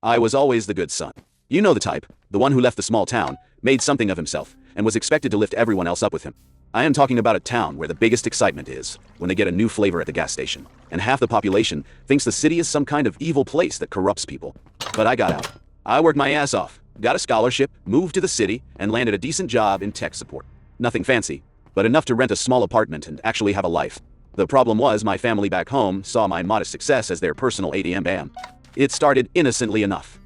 I was always the good son. You know the type, the one who left the small town, made something of himself, and was expected to lift everyone else up with him. I am talking about a town where the biggest excitement is when they get a new flavor at the gas station, and half the population thinks the city is some kind of evil place that corrupts people. But I got out. I worked my ass off, got a scholarship, moved to the city, and landed a decent job in tech support. Nothing fancy, but enough to rent a small apartment and actually have a life. The problem was my family back home saw my modest success as their personal ATM bam. It started innocently enough.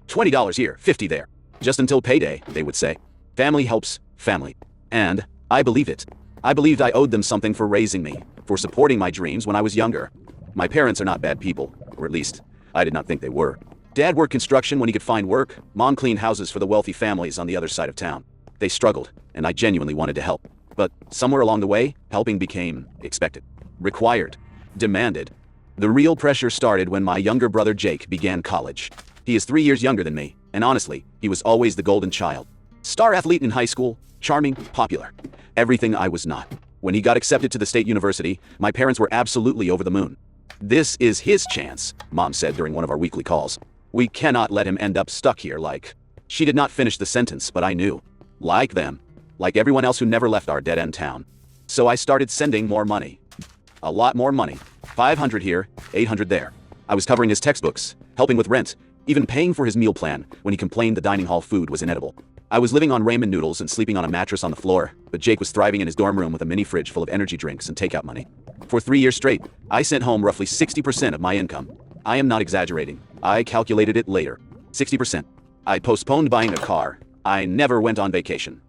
$20 here, $50 there. Just until payday, they would say. Family helps family. And I believed it. I believed I owed them something for raising me, for supporting my dreams when I was younger. My parents are not bad people, or at least, I did not think they were. Dad worked construction when he could find work. Mom cleaned houses for the wealthy families on the other side of town. They struggled, and I genuinely wanted to help. But somewhere along the way, helping became expected, required, demanded. The real pressure started when my younger brother Jake began college. He is 3 years younger than me, and honestly, he was always the golden child. Star athlete in high school, charming, popular. Everything I was not. When he got accepted to the state university, my parents were absolutely over the moon. This is his chance, Mom said during one of our weekly calls. We cannot let him end up stuck here like... She did not finish the sentence, but I knew. Like them. Like everyone else who never left our dead-end town. So I started sending more money. A lot more money. 500 here, 800 there. I was covering his textbooks, helping with rent, even paying for his meal plan when he complained the dining hall food was inedible. I was living on ramen noodles and sleeping on a mattress on the floor, but Jake was thriving in his dorm room with a mini fridge full of energy drinks and takeout money. For 3 years straight, I sent home roughly 60% of my income. I am not exaggerating. I calculated it later. 60%. I postponed buying a car. I never went on vacation.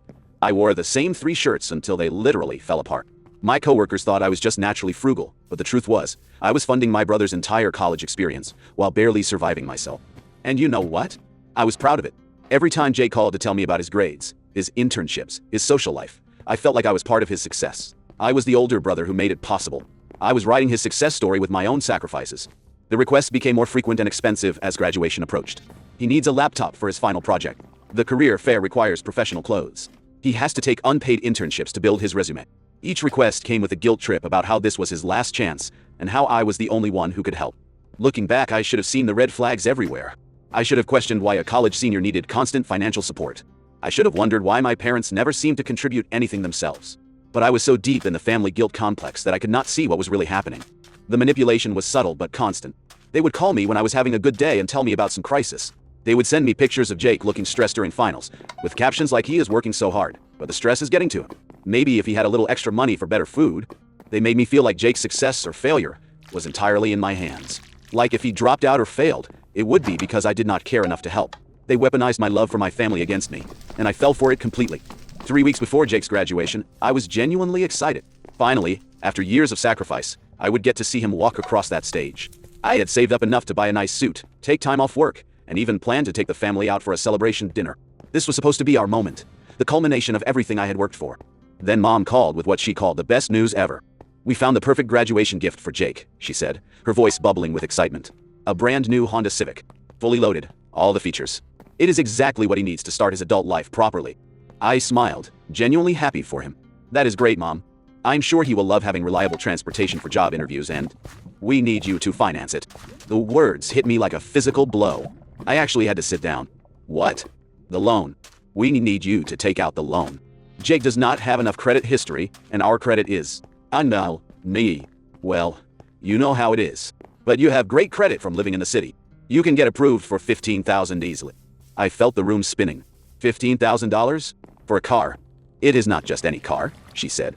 I wore the same 3 shirts until they literally fell apart. My coworkers thought I was just naturally frugal, but the truth was, I was funding my brother's entire college experience while barely surviving myself. And you know what? I was proud of it. Every time Jay called to tell me about his grades, his internships, his social life, I felt like I was part of his success. I was the older brother who made it possible. I was writing his success story with my own sacrifices. The requests became more frequent and expensive as graduation approached. He needs a laptop for his final project. The career fair requires professional clothes. He has to take unpaid internships to build his resume. Each request came with a guilt trip about how this was his last chance and how I was the only one who could help. Looking back, I should have seen the red flags everywhere. I should have questioned why a college senior needed constant financial support. I should have wondered why my parents never seemed to contribute anything themselves. But I was so deep in the family guilt complex that I could not see what was really happening. The manipulation was subtle but constant. They would call me when I was having a good day and tell me about some crisis. They would send me pictures of Jake looking stressed during finals, with captions like he is working so hard, but the stress is getting to him. Maybe if he had a little extra money for better food. They made me feel like Jake's success or failure was entirely in my hands. Like if he dropped out or failed, it would be because I did not care enough to help. They weaponized my love for my family against me, and I fell for it completely. 3 weeks before Jake's graduation, I was genuinely excited. Finally, after years of sacrifice, I would get to see him walk across that stage. I had saved up enough to buy a nice suit, take time off work, and even planned to take the family out for a celebration dinner. This was supposed to be our moment, the culmination of everything I had worked for. Then Mom called with what she called the best news ever. We found the perfect graduation gift for Jake, she said, her voice bubbling with excitement. A brand new Honda Civic. Fully loaded. All the features. It is exactly what he needs to start his adult life properly. I smiled, genuinely happy for him. That is great, Mom. I'm sure he will love having reliable transportation for job interviews and... We need you to finance it. The words hit me like a physical blow. I actually had to sit down. What? The loan. We need you to take out the loan. Jake does not have enough credit history, and our credit is... I know, me. Well, you know how it is. But you have great credit from living in the city. You can get approved for $15,000 easily. I felt the room spinning. $15,000? For a car? It is not just any car, she said.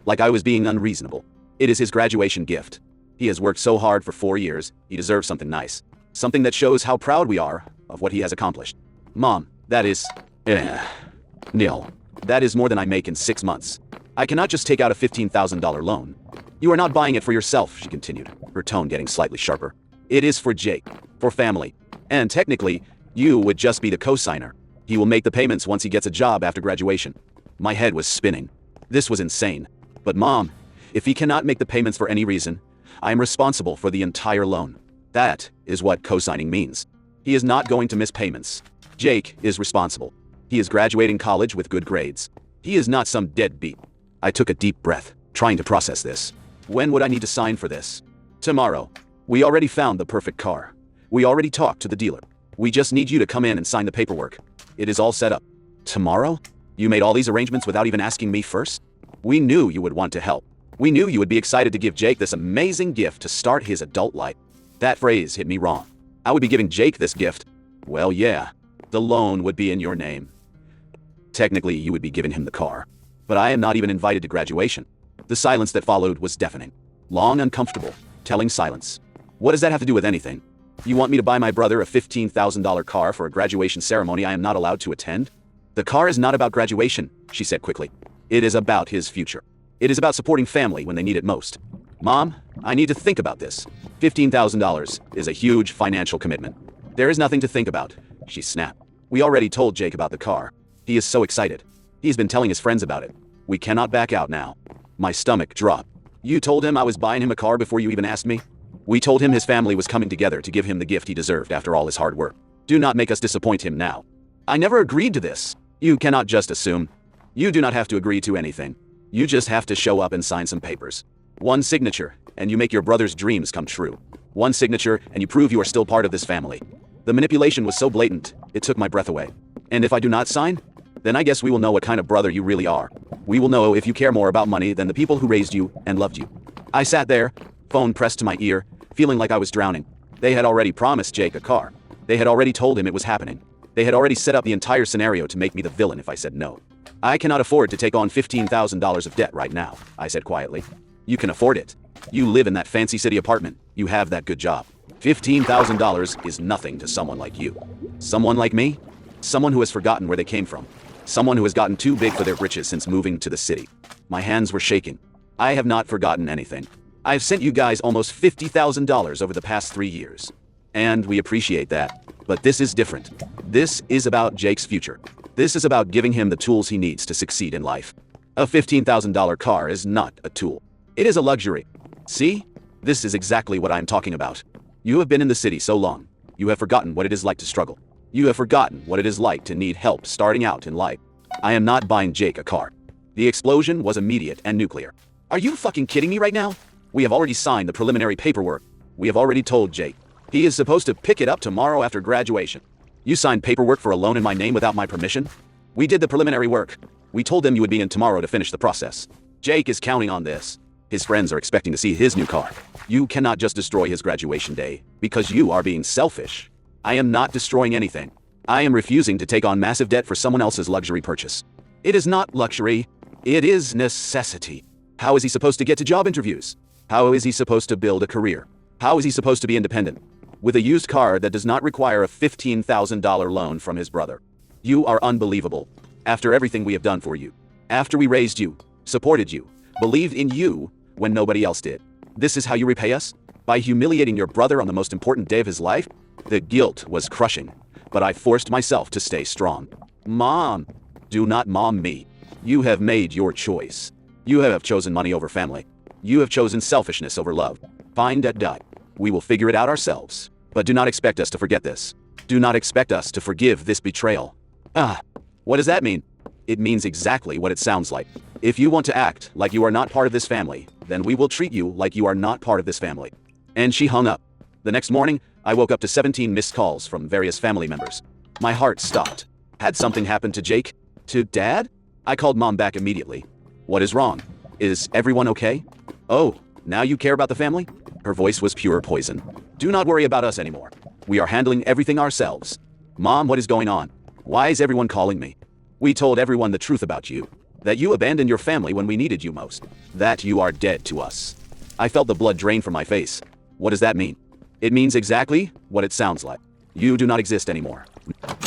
Like I was being unreasonable. It is his graduation gift. He has worked so hard for 4 years, he deserves something nice. Something that shows how proud we are of what he has accomplished. Mom, that is... nil. That is more than I make in 6 months. I cannot just take out a $15,000 loan. You are not buying it for yourself, she continued, her tone getting slightly sharper. It is for Jake, for family. And technically, you would just be the co-signer. He will make the payments once he gets a job after graduation. My head was spinning. This was insane. But Mom, if he cannot make the payments for any reason, I am responsible for the entire loan. That is what co-signing means. He is not going to miss payments. Jake is responsible. He is graduating college with good grades. He is not some deadbeat. I took a deep breath, trying to process this. When would I need to sign for this? Tomorrow. We already found the perfect car. We already talked to the dealer. We just need you to come in and sign the paperwork. It is all set up. Tomorrow? You made all these arrangements without even asking me first? We knew you would want to help. We knew you would be excited to give Jake this amazing gift to start his adult life. That phrase hit me wrong. I would be giving Jake this gift. Well, yeah. The loan would be in your name. Technically, you would be giving him the car. But I am not even invited to graduation. The silence that followed was deafening. Long, uncomfortable, telling silence. What does that have to do with anything? You want me to buy my brother a $15,000 car for a graduation ceremony I am not allowed to attend? The car is not about graduation, she said quickly. It is about his future. It is about supporting family when they need it most. Mom, I need to think about this. $15,000 is a huge financial commitment. There is nothing to think about, she snapped. We already told Jake about the car. He is so excited. He's been telling his friends about it. We cannot back out now. My stomach dropped. You told him I was buying him a car before you even asked me? We told him his family was coming together to give him the gift he deserved after all his hard work. Do not make us disappoint him now. I never agreed to this. You cannot just assume. You do not have to agree to anything. You just have to show up and sign some papers. One signature, and you make your brother's dreams come true. One signature, and you prove you are still part of this family. The manipulation was so blatant, it took my breath away. And if I do not sign, then I guess we will know what kind of brother you really are. We will know if you care more about money than the people who raised you and loved you. I sat there, phone pressed to my ear, feeling like I was drowning. They had already promised Jake a car. They had already told him it was happening. They had already set up the entire scenario to make me the villain if I said no. I cannot afford to take on $15,000 of debt right now, I said quietly. You can afford it. You live in that fancy city apartment. You have that good job. $15,000 is nothing to someone like you. Someone like me? Someone who has forgotten where they came from. Someone who has gotten too big for their britches since moving to the city. My hands were shaking. I have not forgotten anything. I have sent you guys almost $50,000 over the past 3 years. And we appreciate that. But this is different. This is about Jake's future. This is about giving him the tools he needs to succeed in life. A $15,000 car is not a tool. It is a luxury. See? This is exactly what I am talking about. You have been in the city so long. You have forgotten what it is like to struggle. You have forgotten what it is like to need help starting out in life. I am not buying Jake a car. The explosion was immediate and nuclear. Are you fucking kidding me right now? We have already signed the preliminary paperwork. We have already told Jake. He is supposed to pick it up tomorrow after graduation. You signed paperwork for a loan in my name without my permission? We did the preliminary work. We told them you would be in tomorrow to finish the process. Jake is counting on this. His friends are expecting to see his new car. You cannot just destroy his graduation day because you are being selfish. I am not destroying anything. I am refusing to take on massive debt for someone else's luxury purchase. It is not luxury. It is necessity. How is he supposed to get to job interviews? How is he supposed to build a career? How is he supposed to be independent? With a used car that does not require a $15,000 loan from his brother. You are unbelievable. After everything we have done for you. After we raised you, supported you, believed in you when nobody else did. This is how you repay us? By humiliating your brother on the most important day of his life? The guilt was crushing, but I forced myself to stay strong. Mom, do not mom me. You have made your choice. You have chosen money over family. You have chosen selfishness over love. Fine, die. We will figure it out ourselves. But do not expect us to forget this. Do not expect us to forgive this betrayal. What does that mean? It means exactly what it sounds like. If you want to act like you are not part of this family, then we will treat you like you are not part of this family. And she hung up. The next morning, I woke up to 17 missed calls from various family members. My heart stopped. Had something happened to Jake? To Dad? I called Mom back immediately. What is wrong? Is everyone okay? Oh, now you care about the family? Her voice was pure poison. Do not worry about us anymore. We are handling everything ourselves. Mom, what is going on? Why is everyone calling me? We told everyone the truth about you. That you abandoned your family when we needed you most. That you are dead to us. I felt the blood drain from my face. What does that mean? It means exactly what it sounds like. You do not exist anymore.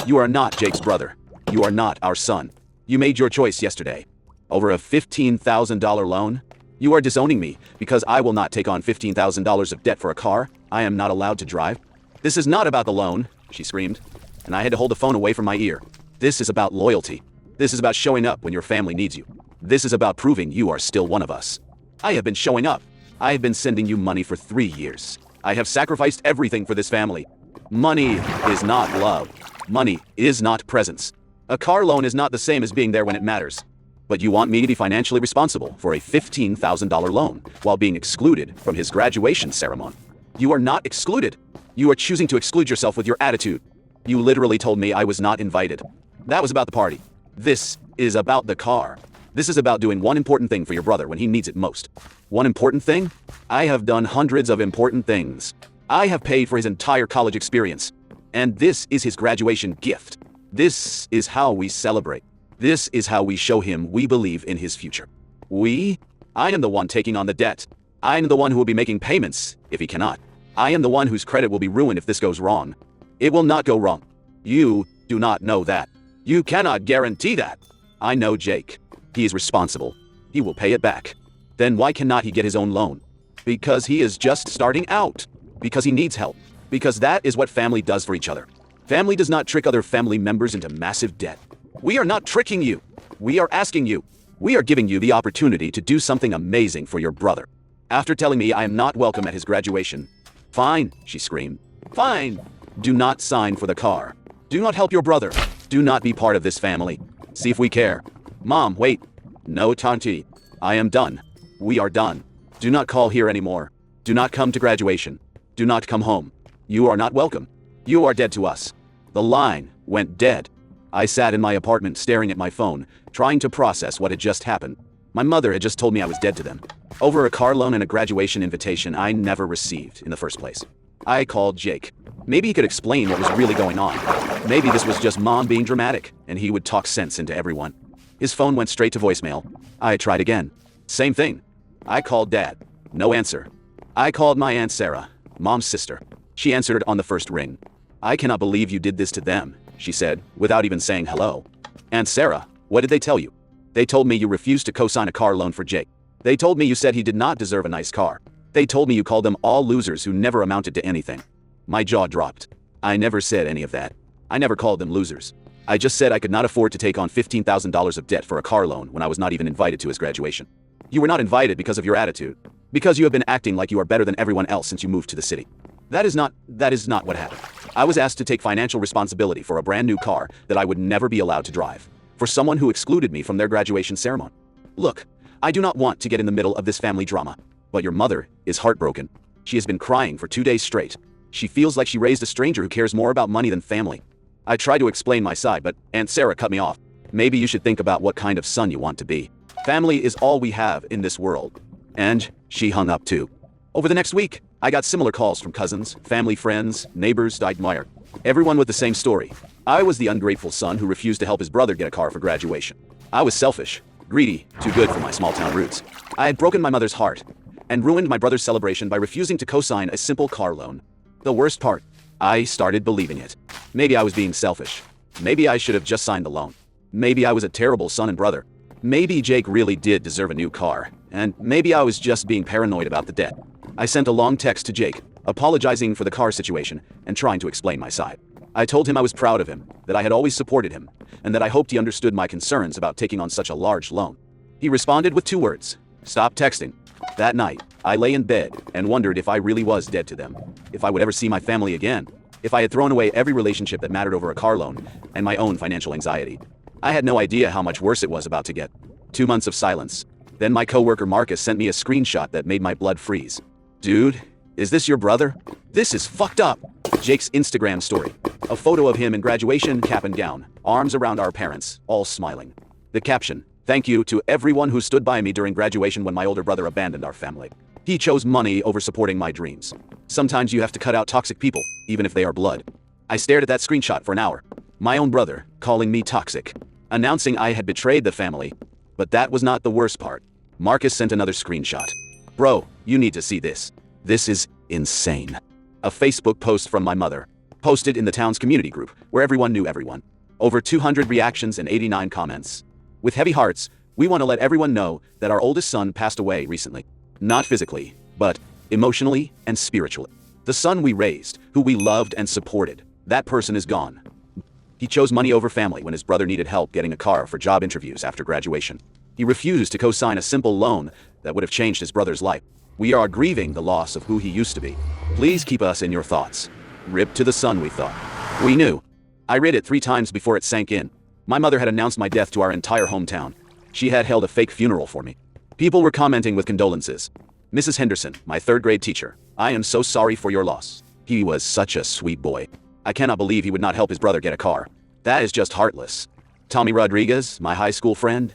You are not Jake's brother. You are not our son. You made your choice yesterday. Over a $15,000 loan? You are disowning me because I will not take on $15,000 of debt for a car I am not allowed to drive. This is not about the loan, she screamed, and I had to hold the phone away from my ear. This is about loyalty. This is about showing up when your family needs you. This is about proving you are still one of us. I have been showing up. I have been sending you money for 3 years. I have sacrificed everything for this family. Money is not love. Money is not presence. A car loan is not the same as being there when it matters. But you want me to be financially responsible for a $15,000 loan while being excluded from his graduation ceremony. You are not excluded. You are choosing to exclude yourself with your attitude. You literally told me I was not invited. That was about the party. This is about the car. This is about doing one important thing for your brother when he needs it most. One important thing? I have done hundreds of important things. I have paid for his entire college experience. And this is his graduation gift. This is how we celebrate. This is how we show him we believe in his future. We? I am the one taking on the debt. I am the one who will be making payments if he cannot. I am the one whose credit will be ruined if this goes wrong. It will not go wrong. You do not know that. You cannot guarantee that. I know Jake. He is responsible. He will pay it back. Then why cannot he get his own loan? Because he is just starting out. Because he needs help. Because that is what family does for each other. Family does not trick other family members into massive debt. We are not tricking you. We are asking you. We are giving you the opportunity to do something amazing for your brother. After telling me I am not welcome at his graduation. Fine, she screamed. Fine. Do not sign for the car. Do not help your brother. Do not be part of this family. See if we care. Mom, wait. No, Tanti. I am done. We are done. Do not call here anymore. Do not come to graduation. Do not come home. You are not welcome. You are dead to us. The line went dead. I sat in my apartment staring at my phone, trying to process what had just happened. My mother had just told me I was dead to them. Over a car loan and a graduation invitation I never received in the first place. I called Jake. Maybe he could explain what was really going on. Maybe this was just mom being dramatic, and he would talk sense into everyone. His phone went straight to voicemail. I tried again. Same thing. I called Dad. No answer. I called my Aunt Sarah, Mom's sister. She answered on the first ring. I cannot believe you did this to them, she said, without even saying hello. Aunt Sarah, what did they tell you? They told me you refused to co-sign a car loan for Jake. They told me you said he did not deserve a nice car. They told me you called them all losers who never amounted to anything. My jaw dropped. I never said any of that. I never called them losers. I just said I could not afford to take on $15,000 of debt for a car loan when I was not even invited to his graduation. You were not invited because of your attitude. Because you have been acting like you are better than everyone else since you moved to the city. That is not what happened. I was asked to take financial responsibility for a brand new car that I would never be allowed to drive. For someone who excluded me from their graduation ceremony. Look, I do not want to get in the middle of this family drama. But your mother is heartbroken. She has been crying for 2 days straight. She feels like she raised a stranger who cares more about money than family. I tried to explain my side, but Aunt Sarah cut me off. Maybe you should think about what kind of son you want to be. Family is all we have in this world. And she hung up too. Over the next week, I got similar calls from cousins, family friends, neighbors I admire. Everyone with the same story. I was the ungrateful son who refused to help his brother get a car for graduation. I was selfish, greedy, too good for my small-town roots. I had broken my mother's heart and ruined my brother's celebration by refusing to co-sign a simple car loan. The worst part, I started believing it. Maybe I was being selfish. Maybe I should have just signed the loan. Maybe I was a terrible son and brother. Maybe Jake really did deserve a new car, and maybe I was just being paranoid about the debt. I sent a long text to Jake, apologizing for the car situation and trying to explain my side. I told him I was proud of him, that I had always supported him, and that I hoped he understood my concerns about taking on such a large loan. He responded with 2 words, "Stop texting." That night, I lay in bed and wondered if I really was dead to them, if I would ever see my family again, if I had thrown away every relationship that mattered over a car loan and my own financial anxiety. I had no idea how much worse it was about to get. 2 months of silence. Then my coworker Marcus sent me a screenshot that made my blood freeze. Dude, is this your brother? This is fucked up. Jake's Instagram story. A photo of him in graduation cap and gown, arms around our parents, all smiling. The caption, "Thank you to everyone who stood by me during graduation when my older brother abandoned our family. He chose money over supporting my dreams. Sometimes you have to cut out toxic people, even if they are blood." I stared at that screenshot for an hour. My own brother, calling me toxic. Announcing I had betrayed the family. But that was not the worst part. Marcus sent another screenshot. "Bro, you need to see this. This is insane." A Facebook post from my mother. Posted in the town's community group, where everyone knew everyone. Over 200 reactions and 89 comments. With heavy hearts, we want to let everyone know that our oldest son passed away recently. Not physically, but emotionally and spiritually. The son we raised, who we loved and supported, that person is gone. He chose money over family when his brother needed help getting a car for job interviews after graduation. He refused to co-sign a simple loan that would have changed his brother's life. We are grieving the loss of who he used to be. Please keep us in your thoughts. Rip to the son we thought. We knew. I read it 3 times before it sank in. My mother had announced my death to our entire hometown. She had held a fake funeral for me. People were commenting with condolences. "Mrs. Henderson, my 3rd grade teacher, I am so sorry for your loss. He was such a sweet boy. I cannot believe he would not help his brother get a car. That is just heartless. Tommy Rodriguez, my high school friend?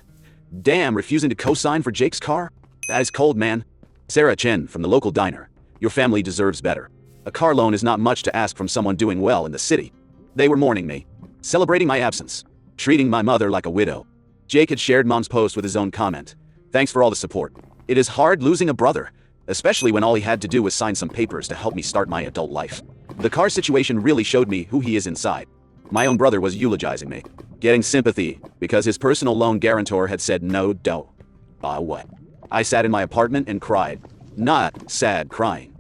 Damn, refusing to co-sign for Jake's car? That is cold, man. Sarah Chen from the local diner. Your family deserves better. A car loan is not much to ask from someone doing well in the city. They were mourning me, celebrating my absence, treating my mother like a widow. Jake had shared Mom's post with his own comment. Thanks for all the support. It is hard losing a brother, especially when all he had to do was sign some papers to help me start my adult life. The car situation really showed me who he is inside. My own brother was eulogizing me, getting sympathy because his personal loan guarantor had said no dough. What? I sat in my apartment and cried. Not sad crying.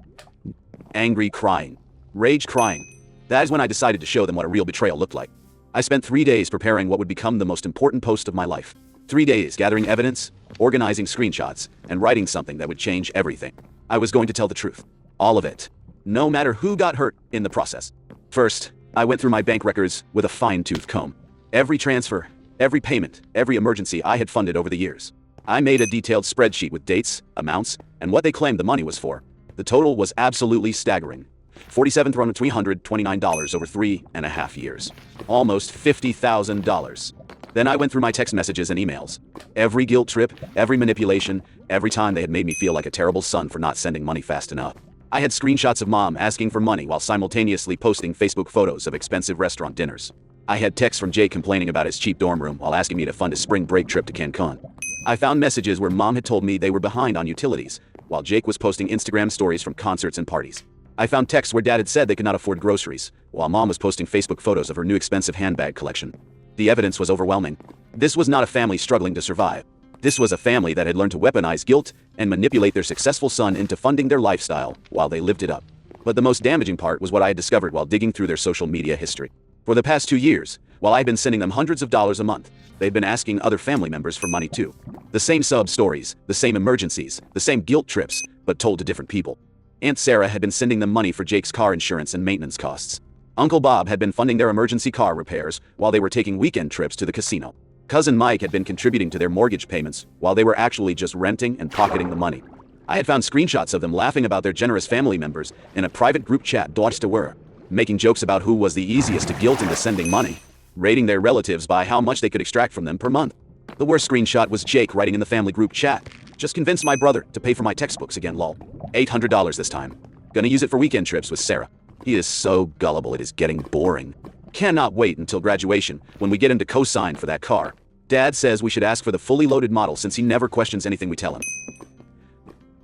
Angry crying. Rage crying. That is when I decided to show them what a real betrayal looked like. I spent 3 days preparing what would become the most important post of my life. 3 days gathering evidence, organizing screenshots, and writing something that would change everything. I was going to tell the truth. All of it. No matter who got hurt in the process. First, I went through my bank records with a fine-tooth comb. Every transfer, every payment, every emergency I had funded over the years. I made a detailed spreadsheet with dates, amounts, and what they claimed the money was for. The total was absolutely staggering. $47,329 over 3.5 years. Almost $50,000. Then I went through my text messages and emails. Every guilt trip, every manipulation, every time they had made me feel like a terrible son for not sending money fast enough. I had screenshots of Mom asking for money while simultaneously posting Facebook photos of expensive restaurant dinners. I had texts from Jake complaining about his cheap dorm room while asking me to fund his spring break trip to Cancun. I found messages where Mom had told me they were behind on utilities, while Jake was posting Instagram stories from concerts and parties. I found texts where Dad had said they could not afford groceries, while Mom was posting Facebook photos of her new expensive handbag collection. The evidence was overwhelming. This was not a family struggling to survive. This was a family that had learned to weaponize guilt and manipulate their successful son into funding their lifestyle while they lived it up. But the most damaging part was what I had discovered while digging through their social media history. For the past 2 years, while I'd been sending them hundreds of dollars a month, they'd been asking other family members for money too. The same sub stories, the same emergencies, the same guilt trips, but told to different people. Aunt Sarah had been sending them money for Jake's car insurance and maintenance costs. Uncle Bob had been funding their emergency car repairs while they were taking weekend trips to the casino. Cousin Mike had been contributing to their mortgage payments while they were actually just renting and pocketing the money. I had found screenshots of them laughing about their generous family members in a private group chat Dodge were, making jokes about who was the easiest to guilt into sending money, rating their relatives by how much they could extract from them per month. The worst screenshot was Jake writing in the family group chat, "Just convinced my brother to pay for my textbooks again, lol. $800 this time. Gonna use it for weekend trips with Sarah. He is so gullible it is getting boring. Cannot wait until graduation when we get him to co-sign for that car. Dad says we should ask for the fully loaded model since he never questions anything we tell him."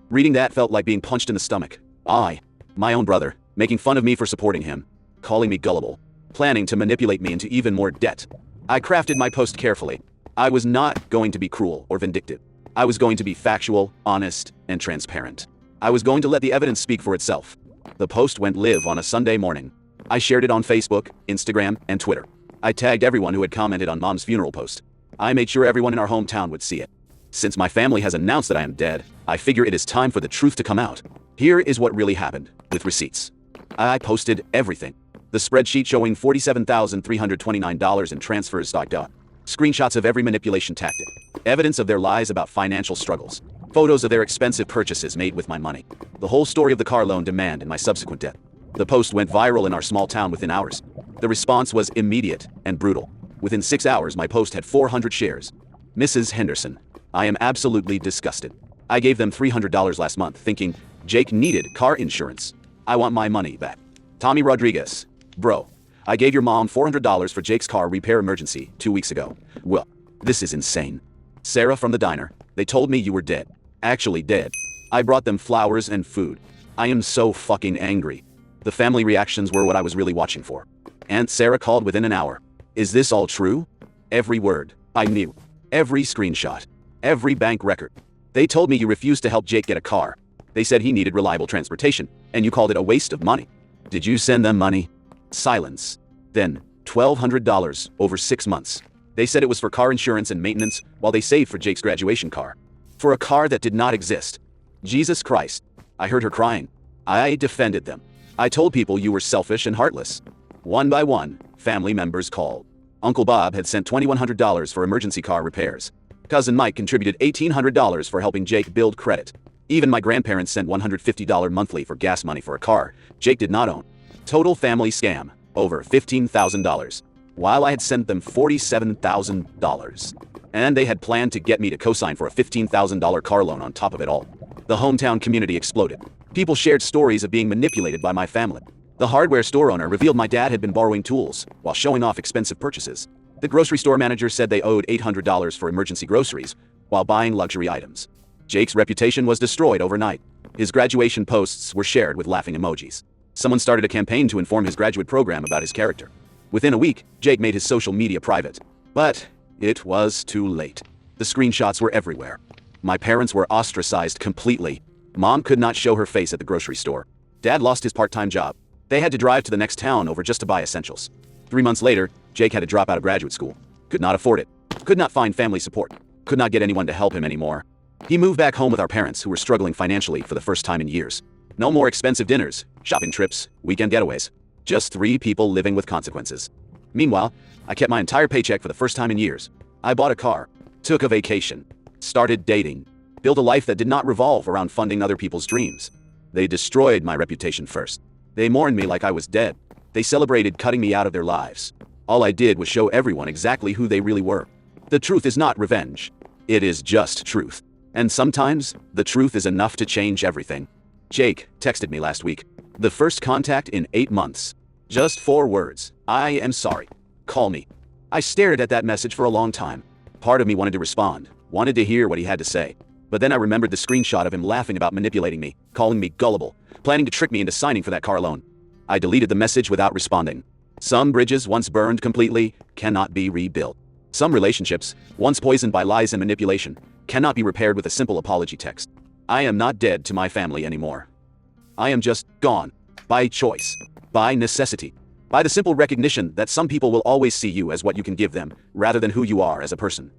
Reading that felt like being punched in the stomach. My own brother, making fun of me for supporting him, calling me gullible, planning to manipulate me into even more debt. I crafted my post carefully. I was not going to be cruel or vindictive. I was going to be factual, honest, and transparent. I was going to let the evidence speak for itself. The post went live on a Sunday morning. I shared it on Facebook, Instagram, and Twitter. I tagged everyone who had commented on Mom's funeral post. I made sure everyone in our hometown would see it. Since my family has announced that I am dead, I figure it is time for the truth to come out. Here is what really happened, with receipts. I posted everything. The spreadsheet showing $47,329 in transfers. Screenshots of every manipulation tactic. Evidence of their lies about financial struggles. Photos of their expensive purchases made with my money. The whole story of the car loan demand and my subsequent debt. The post went viral in our small town within hours. The response was immediate and brutal. Within 6 hours, my post had 400 shares. Mrs. Henderson, I am absolutely disgusted. I gave them $300 last month thinking Jake needed car insurance. I want my money back. Tommy Rodriguez, bro, I gave your mom $400 for Jake's car repair emergency 2 weeks ago. Well, this is insane. Sarah from the diner, they told me you were dead. Actually dead. I brought them flowers and food. I am so fucking angry. The family reactions were what I was really watching for. Aunt Sarah called within an hour. Is this all true? Every word. I knew. Every screenshot. Every bank record. They told me you refused to help Jake get a car. They said he needed reliable transportation, and you called it a waste of money. Did you send them money? Silence. Then, $1,200 over 6 months. They said it was for car insurance and maintenance while they saved for Jake's graduation car. For a car that did not exist. Jesus Christ. I heard her crying. I defended them. I told people you were selfish and heartless. One by one, family members called. Uncle Bob had sent $2,100 for emergency car repairs. Cousin Mike contributed $1,800 for helping Jake build credit. Even my grandparents sent $150 monthly for gas money for a car Jake did not own. Total family scam. over $15,000, while I had sent them $47,000. And they had planned to get me to co-sign for a $15,000 car loan on top of it all. The hometown community exploded. People shared stories of being manipulated by my family. The hardware store owner revealed my dad had been borrowing tools while showing off expensive purchases. The grocery store manager said they owed $800 for emergency groceries while buying luxury items. Jake's reputation was destroyed overnight. His graduation posts were shared with laughing emojis. Someone started a campaign to inform his graduate program about his character. Within a week, Jake made his social media private. But it was too late. The screenshots were everywhere. My parents were ostracized completely. Mom could not show her face at the grocery store. Dad lost his part-time job. They had to drive to the next town over just to buy essentials. 3 months later, Jake had to drop out of graduate school. Could not afford it. Could not find family support. Could not get anyone to help him anymore. He moved back home with our parents, who were struggling financially for the first time in years. No more expensive dinners, shopping trips, weekend getaways. Just 3 people living with consequences. Meanwhile, I kept my entire paycheck for the first time in years. I bought a car, took a vacation, started dating, built a life that did not revolve around funding other people's dreams. They destroyed my reputation first. They mourned me like I was dead. They celebrated cutting me out of their lives. All I did was show everyone exactly who they really were. The truth is not revenge. It is just truth. And sometimes, the truth is enough to change everything. Jake texted me last week. The first contact in 8 months. Just 4 words. I am sorry. Call me. I stared at that message for a long time. Part of me wanted to respond, wanted to hear what he had to say. But then I remembered the screenshot of him laughing about manipulating me, calling me gullible, planning to trick me into signing for that car loan. I deleted the message without responding. Some bridges once burned completely cannot be rebuilt. Some relationships, once poisoned by lies and manipulation, cannot be repaired with a simple apology text. I am not dead to my family anymore. I am just gone. By choice. By necessity. By the simple recognition that some people will always see you as what you can give them, rather than who you are as a person.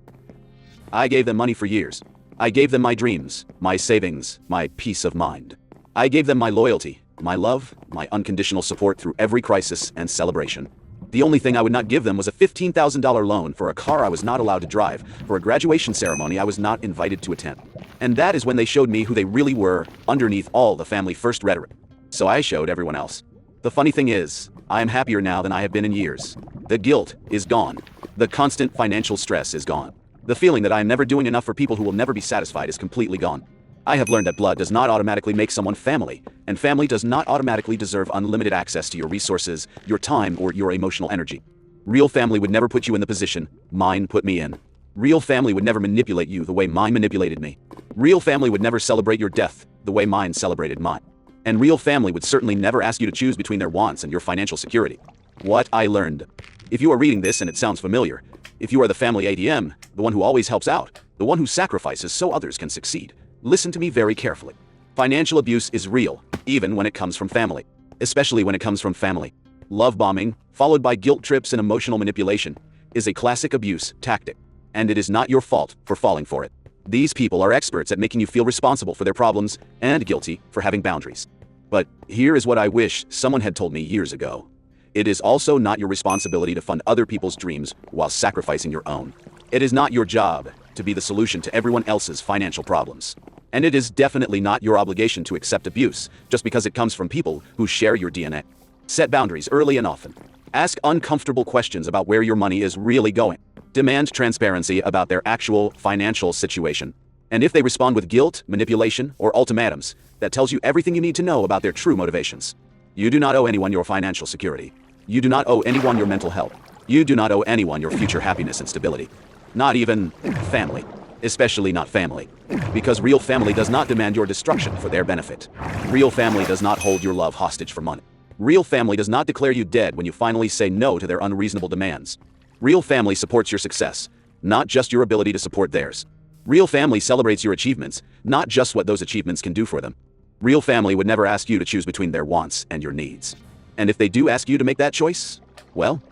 I gave them money for years. I gave them my dreams, my savings, my peace of mind. I gave them my loyalty, my love, my unconditional support through every crisis and celebration. The only thing I would not give them was a $15,000 loan for a car I was not allowed to drive, for a graduation ceremony I was not invited to attend. And that is when they showed me who they really were, underneath all the family first rhetoric. So I showed everyone else. The funny thing is, I am happier now than I have been in years. The guilt is gone. The constant financial stress is gone. The feeling that I am never doing enough for people who will never be satisfied is completely gone. I have learned that blood does not automatically make someone family, and family does not automatically deserve unlimited access to your resources, your time, or your emotional energy. Real family would never put you in the position mine put me in. Real family would never manipulate you the way mine manipulated me. Real family would never celebrate your death the way mine celebrated mine. And real family would certainly never ask you to choose between their wants and your financial security. What I learned. If you are reading this and it sounds familiar, if you are the family ATM, the one who always helps out, the one who sacrifices so others can succeed, listen to me very carefully. Financial abuse is real, even when it comes from family. Especially when it comes from family. Love bombing, followed by guilt trips and emotional manipulation, is a classic abuse tactic. And it is not your fault for falling for it. These people are experts at making you feel responsible for their problems and guilty for having boundaries. But here is what I wish someone had told me years ago. It is also not your responsibility to fund other people's dreams while sacrificing your own. It is not your job to be the solution to everyone else's financial problems. And it is definitely not your obligation to accept abuse just because it comes from people who share your DNA. Set boundaries early and often. Ask uncomfortable questions about where your money is really going. Demand transparency about their actual financial situation. And if they respond with guilt, manipulation, or ultimatums, that tells you everything you need to know about their true motivations. You do not owe anyone your financial security. You do not owe anyone your mental health. You do not owe anyone your future happiness and stability. Not even family. Especially not family. Because real family does not demand your destruction for their benefit. Real family does not hold your love hostage for money. Real family does not declare you dead when you finally say no to their unreasonable demands. Real family supports your success, not just your ability to support theirs. Real family celebrates your achievements, not just what those achievements can do for them. Real family would never ask you to choose between their wants and your needs. And if they do ask you to make that choice, well,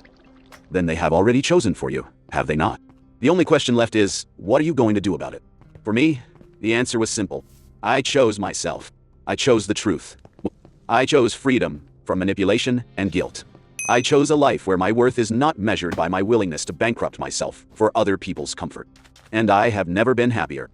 then they have already chosen for you, have they not? The only question left is, what are you going to do about it? For me, the answer was simple. I chose myself. I chose the truth. I chose freedom from manipulation and guilt. I chose a life where my worth is not measured by my willingness to bankrupt myself for other people's comfort. And I have never been happier.